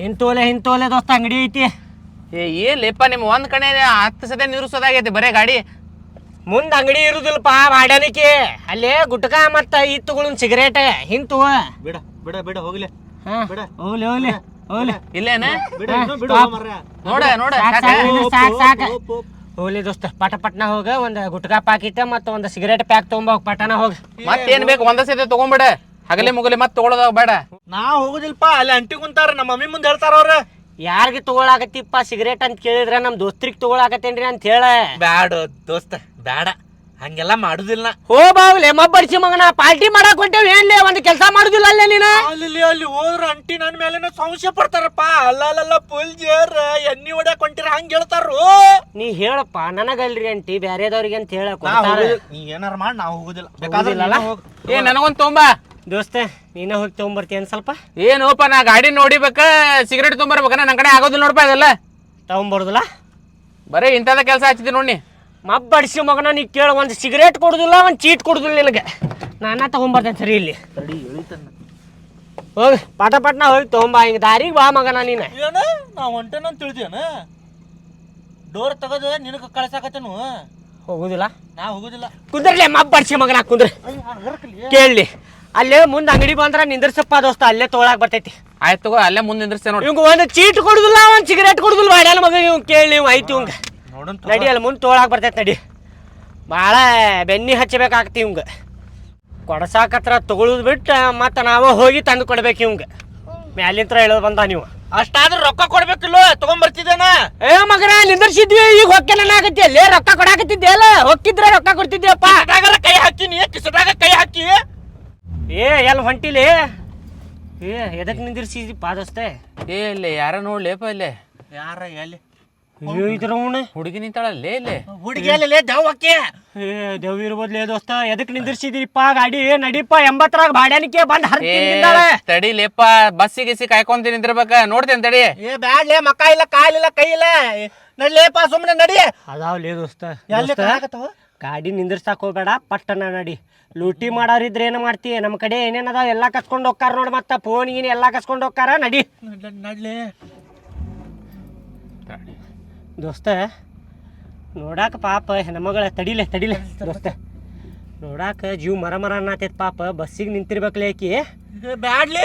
ಹಿಂತೋಲೆ ದೋಸ್ತ ಅಂಗಡಿ ಐತಿ. ಏನ್ ಲೇಪ ನಿಮ್ ಒಂದ್ ಕಡೆ 10 ಸತಿ ನಿರುಸೋದಾಗೈತಿ ಬರೇ ಗಾಡಿ. ಮುಂದ್ ಅಂಗಡಿ ಇರುದಿಲ್ಲಪ್ಪ ಬಾಡ್ಯಾನಿಕೆ. ಅಲ್ಲೇ ಗುಟ್ಕಾ ಮತ್ತ ಇತ್ತುಗಳನ್ ಸಿಗರೇಟ್ ಹಿಂತು ಬಿಡ ಬಿಡ ಬಿಡ ಹೋಗ್ಲಿ. ಹೋಗ್ಲಿ ಹೋಗ್ಲಿ ಹೋಗ್ಲಿ ಇಲ್ಲೇನ ನೋಡ ಸಾಕ ಹೋಗ್ಲಿ ದೋಸ್ತ. ಪಟನ ಹೋಗ ಒಂದ್ ಗುಟ್ಕಾ ಪಾಕಿಟ್ ಮತ್ತ ಒಂದ್ ಸಿಗರೇಟ್ ಪ್ಯಾಕ್ ತಗೊಂಬ ಪಟನ ಹೋಗ. ಮತ್ತೇನ್ ಬೇಕು ಒಂದ ಸತಿ ತಗೊಂಬಿಡ. ಹಗಲಿ ಮುಗಲಿ ಮತ್ ತಗೊಳೋದಾಗ ಬೇಡ. ನಾ ಹೋಗುದಿಲ್ಪ ಅಲ್ಲಿ ಅಂಟಿ ಕುಂತಾರ ನಮ್ಮ ಮಮ್ಮಿ ಮುಂದೆ ಹೇಳ್ತಾರ ಅವ್ರ. ಯಾರಿಗೆ ತಗೊಳಕತ್ತಿಪ್ಪ ಸಿಗರೇಟ್ ಅಂತ ಕೇಳಿದ್ರ ನಮ್ ದೋಸ್ತ್ರಿಗ್ ತಗೊಳಕತ್ತೇನ್ರಿ ಅಂತ ಹೇಳ. ಬ್ಯಾಡ ದೋಸ್ತ ಬ್ಯಾಡ, ಹಂಗೆಲ್ಲ ಮಾಡುದಿಲ್ಲ. ಹೋ ಬಾವ್ಲೆ ಮಬ್ಬಡಿಸಿ ಮಗನ ಪಾರ್ಟಿ ಮಾಡಕ್ ಹೊಂಟೇವ್. ಏನ್ಲೇ ಒಂದ್ ಕೆಲ್ಸ ಮಾಡುದಿಲ್ಲ ಅಲ್ಲೇ ನೀನ. ಅಲ್ಲಿ ಹೋದ್ರ ಅಂಟಿ ನನ್ ಮೇಲೆ ಸಂಶಯ ಪಡ್ತಾರಪ್ಪ. ಅಲ್ಲ ಫುಲ್ ಜೇರ್ ಎಣ್ಣಿ ಹೊಡ್ಯಾಕ್ ಹೊಂಟಿರ ಹಂಗ ಹೇಳ್ತಾರು. ನೀ ಹೇಳಪ್ಪ ನನಗಲ್ರಿ ಅಂಟಿ ಬ್ಯಾರೆದವ್ರಿಗೆ ಅಂತ ಹೇಳಕ್. ನೀ ಏನಾರ ಮಾಡಿ ನಾವು ಹೋಗುದಿಲ್ಲ. ಬೇಕಾದ್ರೆ ನನಗೊಂದ್ ತೊಂಬ ದೋಸ್ತ. ನೀನ ಹೋಗಿ ತಗೊಂಬರ್ತೀಯನ್ ಸ್ವಲ್ಪ. ಏನೋಪ ನಾ ಗಾಡಿ ನೋಡಿಬೇಕ ಸಿಗರೇಟ್ ತೊಗೊಂಬರ್ಬೇಕ. ನನ್ ಕಡೆ ಆಗೋದಿಲ್ಲ ನೋಡ್ಪ ಅದೆಲ್ಲ ತಗೊಂಬರುದಿಲ್ಲ. ಬರೀ ಇಂಥದ ಕೆಲಸ ಹಚ್ಚಿದಿ ನೋಡಿ. ಮಬ್ಬಡಿಸಿ ಮಗನ ನೀ ಕೇಳ. ಒಂದ್ ಸಿಗರೇಟ್ ಕೊಡುದಿಲ್ಲ ಒಂದ್ ಚೀಟ್ ಕೊಡುದಿಲ್ಲ ನಿನಗೆ. ನಾನ ತಗೊಂಬರ್ತೇನೆ ಸರಿ. ಇಲ್ಲಿ ಹೋಗಿ ಪಟನ ಹೋಗಿ ತಗೊಂಬ. ಹಿಂಗ ದಾರಿಗೆ ಬಾ ಮಗನ ನೀನ. ಏನ ನಾ ಹೊಂಟೇನಂತ ತಿಳಿದೇನ? ಡೋರ್ ತಗದ ನಿನಗ ಕಳ್ಸಾಕತ್ತೇನು? ಹೋಗುದಿಲ್ಲ. ನಾ ಹೋಗುದಿಲ್ಲ. ಕುಂದ್ರಲೆ ಮಬ್ಬಡಿಸಿ ಮಗನ ಕುಂದ್ರ. ಕೇಳಿ ಅಲ್ಲೇ ಮುಂದ್ ಅಂಗಡಿ ಬಂದ್ರ ನಿಂದ್ರಸಪ್ಪ ದೋಸ್ತ. ಅಲ್ಲೇ ತೊಗೊಳಕ್ ಬರ್ತೈತಿ. ಆಯ್ತು ತಗೋ ಅಲ್ಲೇ ಮುಂದೆ ನಿಂದ್ರಸ್ತೇ ನೋಡಿ. ಇವಂಗ ಒಂದ್ ಚೀಟ್ ಕೊಡುದಿಲ್ಲ ಒಂದ್ ಸಿಗರೇಟ್ ಕೊಡುದಿಲ್ಲ ಬಾಡ್ಯಾನ ಮಗ. ಇವ್ ಕೇಳಿ ಇವ್ ಐತಿ ಇವಂಗ. ನಡಿ ಅಲ್ಲಿ ಮುಂದೆ ತೊಗೊಳಕ್ ಬರ್ತೈತಿ ನಡಿ. ಭಾಳ ಬೆನ್ನಿ ಹಚ್ಚಬೇಕಾಗ್ತಿ ಇವಂಗ. ಕೊಡಸಾಕತ್ರ ತಗೊಳುದ್ ಬಿಟ್ಟ ಮತ್ತ ನಾವ ಹೋಗಿ ತಂದು ಕೊಡ್ಬೇಕು ಇವಂಗ. ಮ್ಯಾಲಿಂತ್ರ ಹೇಳೋದ್ ಬಂದ ನೀವು. ಅಷ್ಟಾದ್ರೂ ರೊಕ್ಕ ಕೊಡ್ಬೇಕಿಲ್ಲ. ತಗೊಂಡ್ಬರ್ತಿದ್ದೇನ? ಏ ಮಗನ ನಿಂದ್ರಸಿದ್ವಿ ಈಗ ಹೊಕ್ಕೆ ನನಗತ್ತಿ. ಅಲ್ಲೇ ರೊಕ್ಕ ಕೊಡಾಕತ್ತಿದ್ದೆ ಅಲ್ಲ. ಹೊಕ್ಕಿದ್ರೆ ರೊಕ್ಕ ಕೊಡ್ತಿದ್ಯಪ್ಪ. ಕೈ ಹಾಕಿನಿ ಕಿಸದಾಗ ಕೈ ಹಾಕಿ. ಏ ಎಲ್ಲಿ ಹೊಂಟಿಲಿ? ಏ ಎದಕ್ ನಿಂದಿರ್ಸಿದ್ದಿಪ್ಪ ದೋಸ್ತೆ? ಏ ಇಲ್ಲಿ ಯಾರ ನೋಡ್ಲೇಪ ಇಲ್ಲಿ. ಯಾರ ಎಲ್ಲಿ ಹುಡುಗಿ ನಿಂತಾಳಲ್ಲೇ ಇಲ್ಲಿ. ಹುಡುಗಿ ಅಲ್ಲಿ ದವ್ ಹಾಕಿ. ಏ ದೇವ್ ಇರ್ಬೋದ್ಲೇ ದೋಸ್ತ. ಎದಕ್ ನಿಂದಿರ್ಸಿದಿಪ್ಪ ಗಾಡಿ? ನಡಿಪ 80ರಾಗ ಬಾಡ್ಯಾನಿಕೆ ಬಂದ್ ಹರ್ತಿದ್ದಾಳೆ. ತಡಿಲೇಪ ಬಸ್ಸಿಗೆ ಕಾಯ್ಕೊಂತ ನಿಂತಿರ್ಬೇಕ. ನೋಡ್ತೇನೆ ತಡಿ. ಏ ಬ್ಯಾಡ್ಲೇ ಮಕ್ಕ ಇಲ್ಲ ಕಾಲಿಲ್ಲ ಕೈ ಇಲ್ಲ. ನಡ್ಲೇಪ ಸುಮ್ಮನೆ ನಡಿ. ಅದಾವ್ಲೇ ದೋಸ್ತ. ಗಾಡಿ ನಿಂದಿರ್ಸಾಕ್ ಹೋಗ್ಬೇಡ. ಪಟ್ಟನ ನಡಿ. ಲೂಟಿ ಮಾಡೋರಿದ್ರೆ ಏನು ಮಾಡ್ತಿ? ನಮ್ಮ ಕಡೆ ಏನೇನ್ ಅದಾವ ಎಲ್ಲಾ ಕಸ್ಕೊಂಡ್ ಹೋಗ್ತಾರ ನೋಡ್. ಮತ್ತ ಫೋನ್ ಗೀನ್ ಎಲ್ಲಾ ಕಸ್ಕೊಂಡ್ ಹೋಗ್ತಾರ. ನಡಿ ನಡ್ಲಿ ದೋಸ್ತ. ನೋಡಾಕ ಪಾಪ ಹೆಣ್ಮಗಳ. ತಡಿಲೆ ದೋಸ್ತ. ನೋಡಾಕ ಜೀವ ಮರ ಅನ್ನತೈತ್ ಪಾಪ. ಬಸ್ಸಿಗೆ ನಿಂತಿರ್ಬೇಕಲೇ ಆಕಿ. ಬ್ಯಾಡ್ಲಿ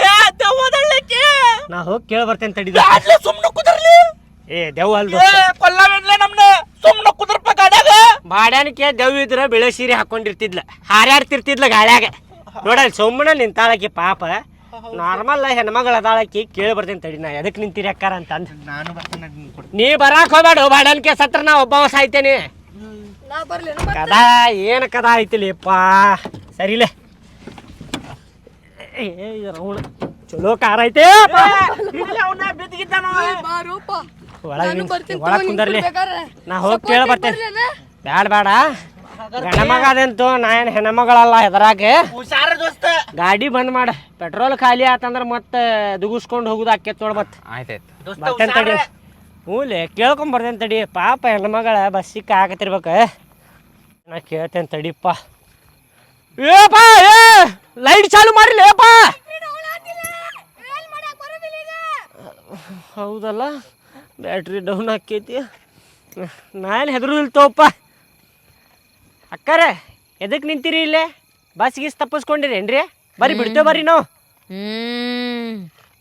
ನಾ ಹೋಗಿ ಕೇಳ ಬರ್ತೇನೆ ತಡಿ. ಸುಮ್ನೆ ಕುದರ್ಲಿ. ಏ ದೆವ್ ಅಲ್ ಕೊಲ್ಲಬೇಡ್ಲೆ ನಮ್ನ. ಸುಮ್ನೆ ಕುದರ್ಪ ಗಾಡ್ಯಾಗ. ಬಾಡ್ಯಾನಿಕೆ ದೆವ್ ಇದ್ರ ಬೆಳೆ ಸೀರೆ ಹಾಕೊಂಡಿರ್ತಿದ್ಲ. ಹಾರ್ಯಾಡ್ತಿರ್ತಿದ್ಲ ಗಾಳ್ಯಾಗ. ನೋಡಲ್ ಸುಮ್ಮನೆ ನಿಂತಾಳಕಿ ಪಾಪ. ನಾರ್ಮಲ್ ಹೆಣ್ಮಗಳ ಅದಾಳಕಿ. ಕೇಳಿ ಬರ್ತೇನೆ ತಡಿ. ನಾ ಎದಕ್ ನಿಂತಿರಿ ಅಕ್ಕಾರ ಅಂತಂದ್. ನಾನು ಬರ್ತೇನೆ. ನೀ ಬರಾಕ್ ಹೋಗ್ಬೇಡ. ಬಾಡ್ಯಾನಿಕೆ ಸತ್ರ ನಾ ಒಬ್ಬ ಸಾಯ್ತೇನೆ. ಕದಾ ಏನ್ ಕದಾ ಐತಿಲಿಪ್ಪ. ಸರಿಲೇ. ಚಲೋ ಕಾರ್ ಐತೆ. ಒಳಗ್ ಕುಂದರ್ಲಿ. ನಾ ಹೋಗಿ ಕೇಳ ಬರ್ತೇನೆ. ಬೇಡ ಗಂಡಮಗ ಅದಂತು. ನಾ ಏನ್ ಹೆಣ್ಮಗಳಲ್ಲ ಹೆದರಾಕ. ಹುಷಾರ ದೋಸ್ತ. ಗಾಡಿ ಬಂದ್ ಮಾಡ. ಪೆಟ್ರೋಲ್ ಖಾಲಿ ಆತಂದ್ರ ಮತ್ತ ದುಗಿಸ್ಕೊಂಡ್ ಹೋಗುದು ಆಕೇತ್ ನೋಡ್. ಮತ್ ಆಯ್ತಾಯ್ತು ಬರ್ತೇನೆ ತಡಿ. ಹ್ಞೂಲೆ ಕೇಳ್ಕೊಂಡ್ ಬರ್ತೇನೆ ತಡಿ. ಪಾಪ ಹೆಣ್ಮಗಳ ಬಸ್ಸಿಗೆ ಕಾಕತಿರ್ಬೇಕ. ನಾ ಕೇಳ್ತೇನೆ ತಡಿಪ್ಪ. ಏಪ ಏ ಲೈಟ್ ಚಾಲು ಮಾಡ್ರಿಲೇಪ. ಹೌದಲ್ಲ ಬ್ಯಾಟ್ರಿ ಡೌನ್ ಆಕೈತಿ. ನಾ ಏನು ಹೆದರುದಿಲ್ಲ ತೋಪ್ಪ. ಅಕ್ಕಾರ ಎದಕ್ಕೆ ನಿಂತೀರಿ ಇಲ್ಲೇ? ಬಸ್ಗೆ ತಪ್ಪಿಸ್ಕೊಂಡಿರೇನ್ರಿ? ಬರ್ರಿ ಬಿಡ್ತೇವೆ ಬರ್ರಿ. ನಾವು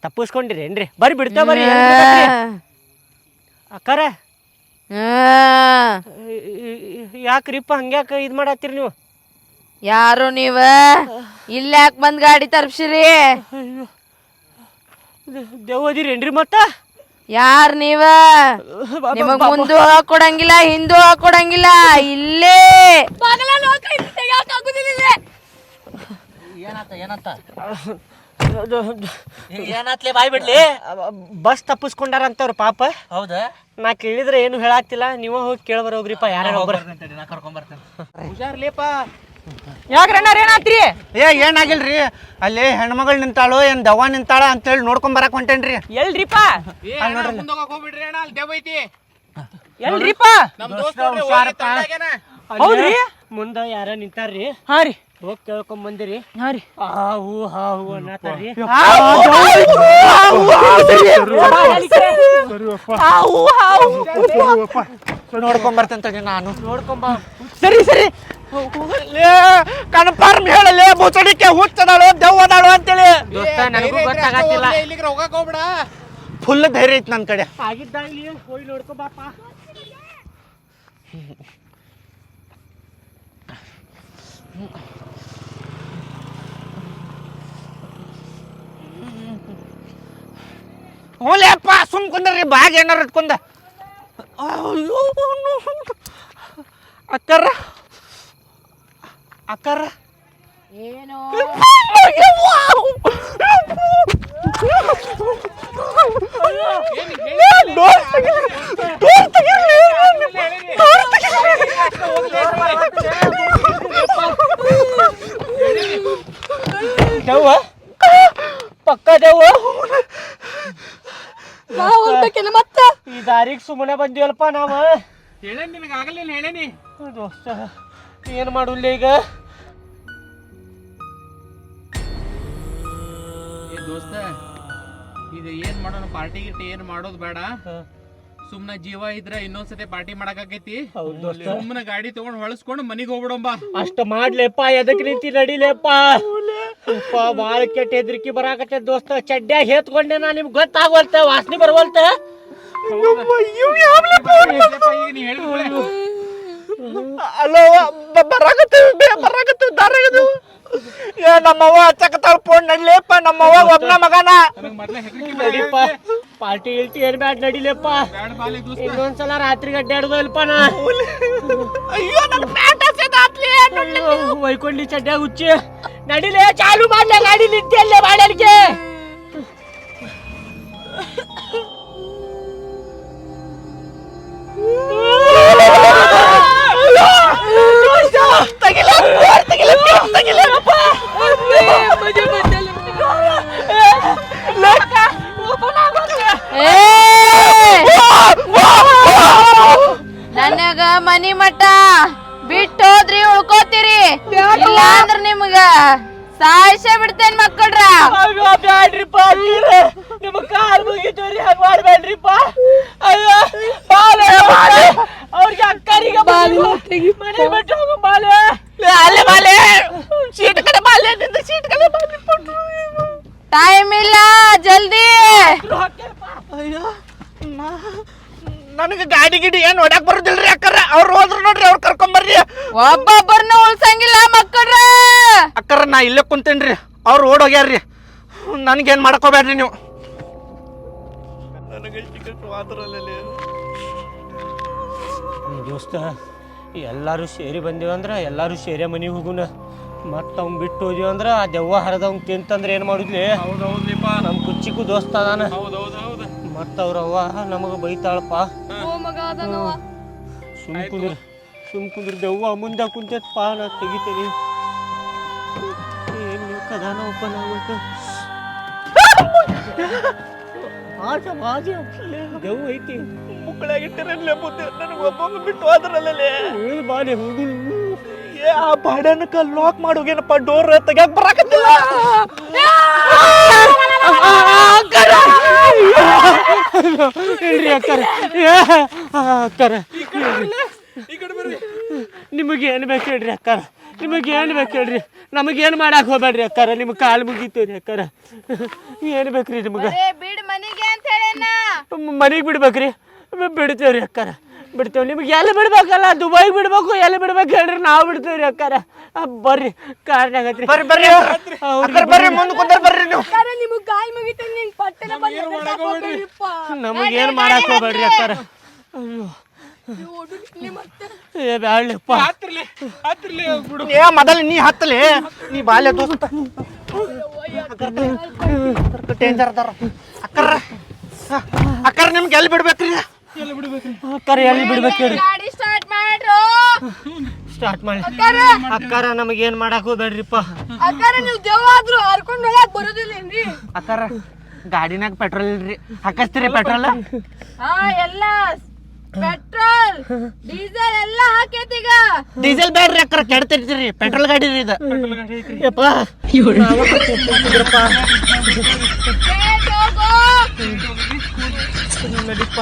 ತಪ್ಪಿಸ್ಕೊಂಡಿರೇನ್ರಿ? ಬರ್ರಿ ಬಿಡ್ತೇವೆ ಬರ್ರಿ. ಅಕ್ಕಾರ ಯಾಕ್ರಿಪ್ಪ ಹಂಗ್ಯಾಕ ಇದು ಮಾಡತ್ತೀರಿ ನೀವು? ಯಾರು ನೀವ? ಇಲ್ಲ ಯಾಕೆ ಬಂದ್ ಗಾಡಿ ತರ್ಪ್ಸಿರಿ? ದೇವದಿರೇನ್ರಿ ಮತ್ತ? ಯಾರ್ ನೀವ? ನಿಮಗ್ ಮುಂದೆ ಹಾಕೊಡಂಗಿಲ್ಲ ಹಿಂದೂ ಹಾಕೊಡಂಗಿಲ್ಲ. ಇಲ್ಲೇ ಏನಾತ್ಲೆ ಬಾಯ್ ಬಿಡ್ಲಿ. ಬಸ್ ತಪ್ಪಿಸ್ಕೊಂಡಾರಂತವ್ರ ಪಾಪ. ಹೌದಾ? ನಾ ಕೇಳಿದ್ರೆ ಏನು ಹೇಳಾಕ್ತಿಲ್ಲ. ನೀವ ಹೋಗಿ ಕೇಳಬರ ಹೋಗ್ರಿಪ್ಪ. ಯಾರ ಹುಷಾರ್ಲೇಪ. ಯಾಕ್ರಣ್ಣ ಏನಾತ್ರಿ? ಏನಾಗಿಲ್ರಿ. ಅಲ್ಲಿ ಹೆಣ್ಮಗಳು ನಿಂತಾಳು ಏನ್ ದವ್ವ ನಿಂತಾಳ ಅಂತೇಳಿ ನೋಡ್ಕೊಂಡ್ ಬರಕ್ ಹೊಂಟೇನ್ರಿ. ಎಲ್ರಿಪ್ಪ? ಹೋಗ್ಬಿಡ್ರಿ ಅಣ್ಣ. ಅಲ್ಲಿ ದೆವ್ ಐತಿ. ಎಲ್ರಿಪ್ಪ? ನಮ್ ದೋಸ್ತ ಹೌದ್ರಿ. ಮುಂದ ಯಾರ ನಿಂತಾರ್ರಿ? ಹಾ ರೀ ಹೋಗಿ ಕೇಳ್ಕೊಂಡ್ ಬಂದಿರಿ ಹಾ ರೀ ಹಾವು ಹಾವು ಅನ್ನತ್ತಾರ್ರಿ ನೋಡ್ಕೊಂಡ್ ಬರ್ತೇನೆ ನಾನು ನೋಡ್ಕೊಂಬ ಸರಿ ಸರಿ ಕನ್ಫರ್ಮ್ ಹೇಳಲೆ ಮುಚ್ಚಡಿಕೆ ಹುಚ್ಚದಾಳು ದೆವ್ವದಾಳು ಅಂತೇಳಿ ದೋಸ್ತ ನನಗೂ ಗೊತ್ತಾಗತ್ತಿಲ್ಲ ಇಲ್ಲಿಗೆ ಹೋಗಕ್ ಹೋಗ್ಬೇಡ. ಫುಲ್ ಧೈರ್ಯ ಐತಿ ನನ್ನ ಕಡೆ ಆಗಿದ್ದಾಗ್ಲಿ ಹೋಗಿ ನೋಡ್ಕೊಂಬಾಪ ಹೋಲೇಪ್ಪ ಸುಮ್ ಕುಂದ್ರಿ ಬಾಗ್ ಏನಾರ ಇಟ್ಕೊಂಡ ಅಕ್ಕರ ಅಕ್ಕರ ಏನೋ ದೆವ್ವ ಪಕ್ಕ ದೆವ್ವ ಮತ್ತ ಈ ದಾರಿಗೆ ಸುಮ್ಮನೆ ಬಂದಿವಲ್ಪ ನಾವ ಹೇಳೇನಿ ನಿನಗೆ ಆಗಲಿಲ್ಲ ಹೇಳೇನಿ. ದೋಸ್ತ ಏನ್ ಮಾಡುಲ್ಲ ಈಗ ಏ ದೋಸ್ತ ಇದು ಏನ್ ಮಾಡೋಣ ಪಾರ್ಟಿ ಗಿಟ್ಟಿ ಏನ್ ಮಾಡೋದು ಬೇಡ. ಸುಮ್ನ ಜೀವ ಇದ್ರ ಇನ್ನೊಂದ್ಸತಿ ಪಾರ್ಟಿ ಮಾಡಕಾಕೈತಿ. ಹೌದ್ ದೋಸ್ತ ಸುಮ್ನ ಗಾಡಿ ತಗೊಂಡ್ ಹೊಳಸ್ಕೊಂಡು ಮನಿಗ್ ಹೋಗ್ಬಿಡಂಬ. ಅಷ್ಟ ಮಾಡ್ಲೆಪ್ಪ ಎದಕ್ ನಿಂತಿ ನಡಿಲೆಪ್ಪ ಬಾಳ ಕೆಟ್ಟ ಹೆದರಿಕಿ ಬರಾಕತ್ತೆ ದೋಸ್ತ ಚಡ್ಡ್ಯಾಗ ಹೇತ್ಕೊಂಡೆ ನಾ ನಿಮ್ಗೆ ಗೊತ್ತಾಗೋಲ್ತ ವಾಸನೆ ಬರವಲ್ತ ಈಗ ನೀ ಹೇಳಿದ್ರು ಅಲೋ ಬರಾಕತ್ತೀವಿ ದಾರಾಗದು ನಮ್ಮವ್ವ ಹಚ್ಚಕತ್ತಾಳ ಫೋನ್ ನಡ್ಲಿಪ್ಪ ನಮ್ಮವ್ವ ಒಬ್ನ ಮಗನ ನನಗ್ ಮೊದ್ಲೇ ಹೆದರಿಕೆ ನಡಿಪ್ಪ ಪಾರ್ಟಿ ಗಿಲ್ಟಿ ಏನ್ ಬ್ಯಾಡ್ ನಡಿಲೆಪ್ಪ ಬ್ಯಾಡ ಬಾಲಿ ದೋಸ್ತ. ಇನ್ನೊಂದ್ಸಲ ರಾತ್ರಿಗೆ ಅಡ್ಡಾಡುದಲ್ಪ ನಾ ಅಯ್ಯೋ ನನ್ನ ಪ್ಯಾಂಟ್ ಹಸಿದಾತ್ಲಿ ಒಯ್ಕೊಂಡಿ ಚಡ್ಡ್ಯಾಗ ಹುಚ್ಚಿ ನಡಿಲೆ ಚಾಲು ಮಾಡ್ಲೆ ಗಾಡಿ ನಿಂತಿಯಲ್ಲೇ ಬಾಡಲಿಕ್ಕೆ ನನಗ ಮನಿ ಮಠ ಬಿಟ್ಟು ಹೋದ್ರಿ ಉಳ್ಕೋತೀರಿ ಇಲ್ಲ ಅಂದ್ರ ನಿಮ್ಗ ಸಾಯಿಸೇ ಬಿಡ್ತೇನ್ ಮಕ್ಕಳ್ರ. ಅಯ್ಯೋ ಬ್ಯಾಡ್ರಿಪ್ಪ ನಿಮ್ಮ ಕಾಲ್ ಮುಗಿತವ್ರಿ ಹಂಗ ಮಾಡ್ಬೇಡ್ರಿಪ್ಪ ಅಯ್ಯೋ ಬಾಲೆ ಅವ್ರಿಗೆ ಅಕ್ಕರಿಗೆ ಮನೆ ಬಿಟ್ಟು ಹೋಗು ಬಾಲೆ ಅಲ್ಲೇ ಬಾಲೆ ಸೀಟ್ ಕಡೆ ಬಾಲೆ ನಿಂದ ಸೀಟ್ ಕಡೆ ಬಾಲೆ ಟೈಮ್ ಇಲ್ಲ ಜಲ್ದಿ. ಅಯ್ಯೋ ನನಗೆ ಗಾಡಿ ಗಿಡಿ ಏನ್ ಹೊಡ್ಯಾಕ್ ಬರೋದಿಲ್ರಿ ಅಕ್ಕರ ಅವ್ರು ಹೋದ್ರು ನೋಡ್ರಿ ಅವ್ರು ಕರ್ಕೊಂಬರ್ರಿ ಒಬ್ಬೊಬ್ಬರನ್ನ ಉಳ್ಸಂಗಿಲ್ಲ ಮಕ್ಕಳ್ರ. ಅಕ್ಕರ ನಾ ಇಲ್ಲೇ ಕುಂತೇನ್ರಿ ಅವ್ರು ಓಡೋಗ್ಯಾರ್ರಿ ನನ್ಗೇನ್ ಮಾಡ್ಕೋಬೇಡ್ರಿ ನೀವು ದೋಸ್ತ ಎಲ್ಲಾರು ಸೇರಿ ಬಂದೇವಂದ್ರ ಎಲ್ಲಾರು ಸೇರಿ ಮನೆಗೆ ಹೋಗುನ ಮತ್ತ ಅವ್ನ್ ಬಿಟ್ಟು ಹೋದಿವಂದ್ರ ಆ ದೆವ್ವ ಹರದವ್ನ್ ತಿಂತಂದ್ರ ಏನ್ ಮಾಡುದ್ಲಿ ಹೌದೌದ್ಲಿಪ್ಪ. ನಮ್ ಕುಚ್ಚಿಗೂ ದೋಸ್ತ ಅದಾನ ಹೌದೌದೌದು. ಮತ್ತ ಅವ್ರವ್ವ ನಮಗ ಬೈತಾಳಪ್ಪ ಸುಮ್ ಕುಂದ್ರ ದೆವ್ವ ಮುಂದೆ ಕುಂತೈತಪ್ಪ ನಾ ತೆಗಿತೀನಿ ಏನ್ ಕದಾನಪ್ಪ ನಾವು ದೆವ್ವ ಐತಿ ಮುಕ್ಕಳಾಗಿಟ್ಟಿರಲ್ಲ ಬುದ್ಧಿ ನನಗೆ ಒಬ್ಬೊಬ್ಬ ಬಿಟ್ಟು ಹೋದ್ರಲ್ಲೇ ಬಾಲೆ ಹೋಗು ಏ ಆ ಬಾಡನಕ ಲಾಕ್ ಮಾಡೋಗೇನಪ್ಪ ಡೋರ್ ತೆಗ್ಯಾಕ ಬರಾಕತ್ತಿಲ್ಲ ಹೇಳ್ರಿ ಅಕ್ಕಾರ ಅಕ್ಕಾರ ನಿಮಗೆ ಏನು ಬೇಕು ಹೇಳ್ರಿ ಅಕ್ಕಾರ ನಿಮಗೆ ಏನು ಬೇಕು ಹೇಳ್ರಿ ನಮಗೇನು ಮಾಡಾಕ ಹೋಗ್ಬೇಡ್ರಿ ಅಕ್ಕಾರ ನಿಮ್ಮ ಕಾಲು ಮುಗಿತೀವ್ರಿ ಅಕ್ಕಾರ ಏನು ಬೇಕ್ರಿ ನಿಮಗೆ ಬಿಡ್ ಮನಿಗೆ ಅಂತ ಹೇಳೇನ. ಮನೆಗೆ ಬಿಡ್ಬೇಕ್ರಿ ಬಿಡ್ತೇವ್ರಿ ಅಕ್ಕಾರ ಬಿಡ್ತೇವೆ ನಿಮ್ಗೆ ಎಲ್ಲಿ ಬಿಡ್ಬೇಕಲ್ಲ ದುಬೈಗೆ ಬಿಡ್ಬೇಕು ಎಲ್ಲಿ ಬಿಡ್ಬೇಕು ಹೇಳ್ರಿ ನಾವು ಬಿಡ್ತೇವ್ರಿ ಅಕ್ಕಾರ ಬರ್ರಿ ಕಾರ್ನಾಗತ್ರಿ ಬರ್ರಿ ಬರ್ರಿ ಅಕ್ಕರ ಬರ್ರಿ ಮುಂದೆ ಕುಂದ್ರ ಬರ್ರಿ ನೀವು ನಿಮಗ್ ಗಾಯ ಮುಗಿತೇನೆ ನಿಂಗ್ ಪಟ್ಟನ ನಮಗೇನು ಮಾಡಾಕ ಹೋಗ್ಬೇಡ್ರಿ ಅಕ್ಕಾರ ಅಯ್ಯೋ ಏ ಬ್ಯಾಡ್ಲಿಪ್ಪ ಏ ಮೊದಲು ನೀ ಹತ್ತಲಿ ನೀ ಬಾಲ್ಯ ದೋಸ್ತ ಡೇಂಜರ್ ಅದಾರ ಅಕ್ಕರ ಅಕ್ಕರ ನಿಮ್ಗೆ ಎಲ್ಲಿ ಬಿಡ್ಬೇಕ್ರಿ ಅಕ್ಕಾರ ಎಲ್ಲಿ ಬಿಡ್ಬೇಕು ಹೇಳ್ರಿ ಗಾಡಿ ಸ್ಟಾರ್ಟ್ ಮಾಡ್ರು. ಸ್ಟಾರ್ಟ್ ಮಾಡಿ ಅಕ್ಕಾರ ನಮಗೇನು ಮಾಡಾಕ ಹೋಗ್ಬೇಡ್ರಿಪ್ಪ ಅಕ್ಕಾರ ನೀವು ದೆವ್ವ ಆದ್ರೂ ಹರ್ಕೊಂಡ್ ಹೋಗಕ್ ಬರೋದಿಲ್ಲೇನ್ರಿ? ಅಕ್ಕರ ಗಾಡಿನಾಗ ಪೆಟ್ರೋಲ್ ಇಲ್ರಿ ಹಾಕಸ್ತೀರಿ ಪೆಟ್ರೋಲ್ ಹಾ ಎಲ್ಲ ಪೆಟ್ರೋಲ್ ಡೀಸೆಲ್ ಎಲ್ಲ ಹಾಕೈತೀಗ. ಡೀಸೆಲ್ ಬ್ಯಾಡ್ರಿ ಅಕ್ಕರ ಕೆಡ್ತಿರ್ತೀರಿ, ಪೆಟ್ರೋಲ್ ಗಾಡಿ ರೀ ಇದು. ಯಪ್ಪ ನಾವ ಹೋಗ್ತಿದ್ರಪ್ಪ. ಸ್ಟ್ರೇಟ್ ಹೋಗು. ನಡಿಪ್ಪ.